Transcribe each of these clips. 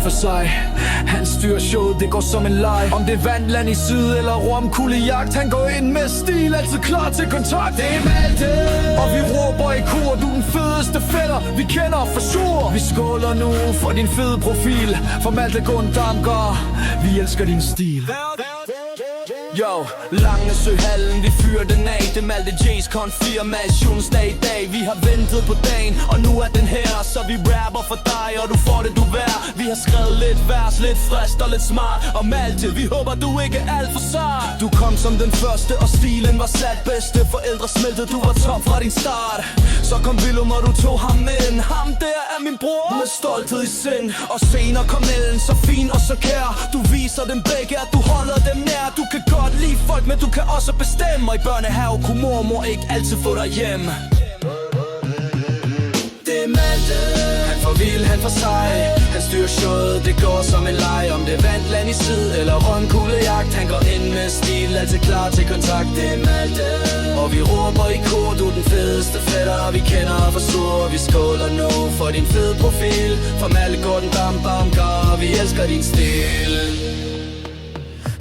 han for sig. Han styrer showet, det går som en leg. Om det er vand, land i syd eller romkuglejagt, han går ind med stil, altid klar til kontakt. Det er Malte, og vi råber i kor, du er den fedeste fætter, vi kender for sur. Vi skåler nu for din fede profil, for Malte Gundamker, vi elsker din stil. Yo, Langesøhallen, vi fyrer den af. Det er Malte J's konfirmationsens dag i dag. Vi har ventet på dagen, og nu er den her. Så vi rapper for dig, og du får det du vær. Vi har skrevet lidt vers, lidt frisk og lidt smart. Og Malte, vi håber du ikke er alt for sart. Du kom som den første, og stilen var sat. Bedste forældre smeltede, du var top fra din start. Så kom Willum, og du tog ham ind. Ham der er min bror, med stolthed i sind. Og senere kom Ellen, så fin og så kær. Du viser dem begge, at du holder dem nær. Du kan godt lide folk, men du kan også bestemme. Og i børnehave kunne mormor ikke altid få dig hjem. Det er Malte, han får vild, han for sig. Han styrer showet, det går som en leg. Om det er vand, land i syd eller romkuglejagt, han går ind med stil, altid klar til kontakt. Det er Malte, og vi råber i kor, du er den fedeste fætter, vi kender for sur. Vi skåler nu for din fede profil, for Malte Gundamker, vi elsker din stil.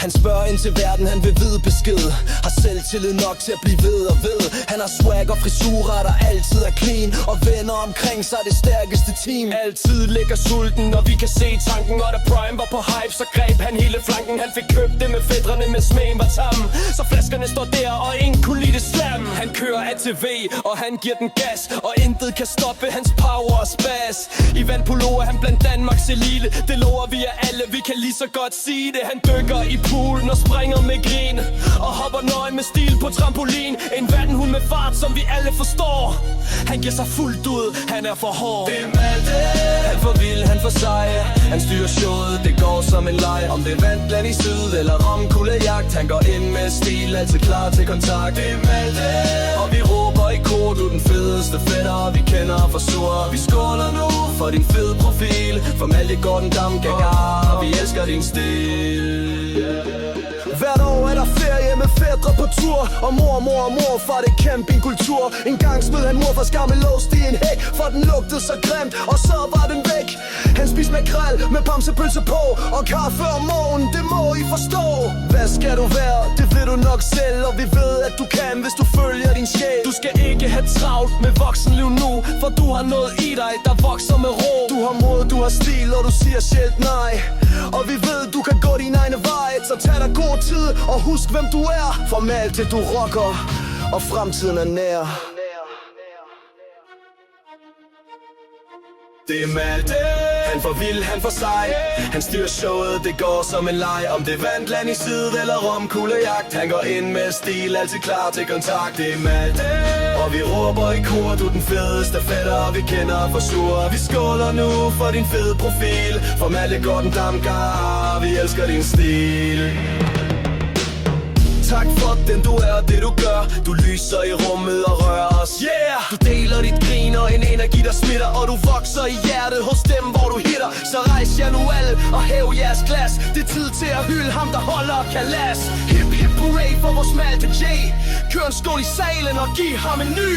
Han spørger ind til verden, han vil vide besked. Har selvtillid nok til at blive ved og ved. Han har swag og frisurer, der altid er clean. Og venner omkring sig det stærkeste team. Altid ligger sulten, og vi kan se tanken. Og da Prime var på hype, så greb han hele flanken. Han fik købt det med fædrene, med smagen var tam. Så flaskerne står der, og ingen kunne lide det slam. Han kører ATV, og han giver den gas. Og intet kan stoppe hans power og spas. I vandpolo er han blandt Danmarks elite. Det lover vi af alle, vi kan lige så godt sige det. Han dykker i poolen og springer med grin, og hopper nøgen med stil på trampolin. En vandenhund med fart, som vi alle forstår. Han giver sig fuldt ud, han er for hård. Det er Malte, han for vild, han for sej. Han styrer showet, det går som en leg. Om det er vand, land i syd eller romkuglejagt, han går ind med stil, altid klar til kontakt. Det er Malte, og vi råber i kor, du er den fedeste fætter, vi kender for sur. Vi skåler nu for din fede profil, for Malte Gundamker, vi elsker din stil. Hvert år er der ferie med fædre på tur, og mor og morfar, det er campingkultur. En gang smed han morfars gammel låst i en hæk, for den lugtede så grimt, og så var den væk. Han spiste makrel med bamsepølse på, og kaffe om morgenen, det må I forstå. Hvad skal du være? Det ved du nok selv, og vi ved at du kan, hvis du følger din sjæl. Du skal ikke have travlt med voksenliv nu, for du har noget i dig, der vokser med ro. Du har mod, du har stil, og du siger sjældent nej. Og vi ved, du kan gå din egne vej, så tag dig god tid, og husk hvem du er. For Malte, du rocker, og fremtiden er nær. Det er Malte, han for vild, han for sej. Han styrer showet, det går som en leg. Om det er vand, land i syd eller romkuglejagt, han går ind med stil, altid klar til kontakt. Det er Malte, og vi råber i kor, du er den fedeste fætter, vi kender for sur. Vi skåler nu for din fede profil, for Malte Gundamker, vi elsker din stil. Tak for den du er og det du gør. Du lyser i rummet og rører os. Yeah! Du deler dit grin og en energi der smitter, og du vokser i hjertet hos dem hvor du hitter. Så rejs jer nu alle og hæv jeres glas. Det er tid til at hylde ham der holder kalas. Hip hip hooray for vores Malte J. Kør en skål i salen og giv ham en ny.